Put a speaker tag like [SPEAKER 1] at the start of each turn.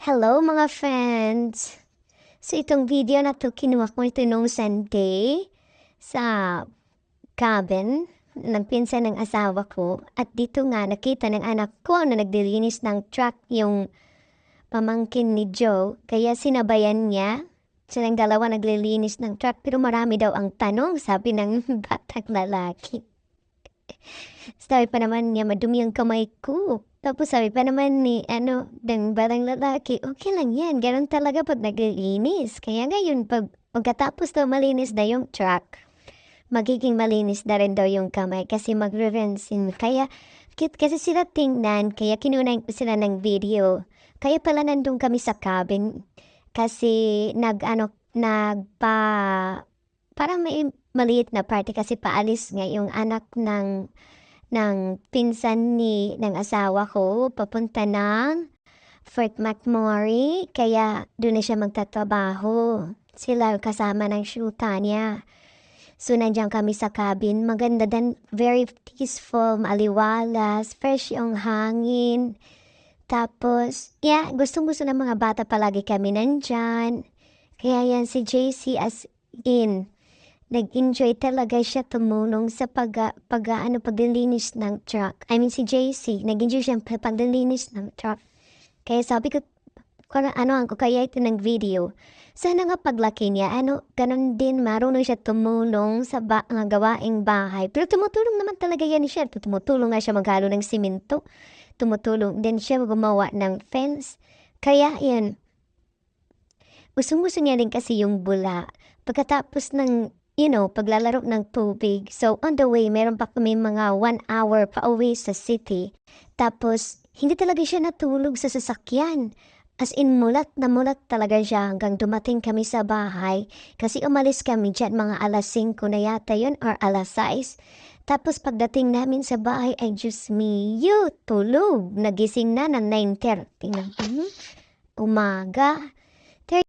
[SPEAKER 1] Hello mga friends! So itong video na to kinuha ko ito nung Sunday sa cabin ng pinsan ng asawa ko. At dito nga nakita ng anak ko na nagdilinis ng truck yung pamangkin ni Joe. Kaya sinabayan niya. Silang dalawa naglilinis ng truck pero marami daw ang tanong, sabi ng batang lalaki. Sabi pa naman niya, madumi ang kamay ko. Tapos sabi pa naman ni, ng batang lalaki, okay lang yan. Ganon talaga pag naglilinis. Kaya ngayon, pagkatapos daw malinis na yung truck, magiging malinis na rin daw yung kamay kasi magre-rinsin. Kaya, cute kasi sila tingnan. Kaya kinunan ko sila ng video. Kaya pala nandun kami sa cabin. Kasi parang may maliit na party kasi paalis nga yung anak ng pinsan ng asawa ko papunta ng Fort McMurray. Kaya doon na siya magtatrabaho. Sila kasama ng shoota niya. So, nandiyan kami sa cabin. Maganda din, very peaceful, maliwalas, fresh yung hangin. Tapos, gustong-gusto ng mga bata palagi kami nandyan. Kaya yan si JC as in, nag-enjoy talaga siya tumulong sa paglilinis ng truck. I mean si JC, nag-enjoy siya paglilinis ng truck. Kaya sabi ko, kaya ito ng video. Sana nga paglaki niya, ganun din, marunong siya tumulong sa mga gawaing bahay. Pero tumutulong naman talaga yan siya. Tumutulong nga siya maghalo ng simento. Tumutulong din siya gumawa ng fence. Kaya yan, gusto niya din kasi yung bula. Pagkatapos ng, paglalaro ng tubig. So, on the way, meron pa kami mga 1 hour pa away sa city. Tapos, hindi talaga siya natulog sa sasakyan. As in, mulat na mulat talaga siya hanggang dumating kami sa bahay. Kasi umalis kami dyan mga alas 5 na yata yun or alas 6. Tapos pagdating namin sa bahay ay Diyos tulog. Nagising na ng 9:30 ng umaga.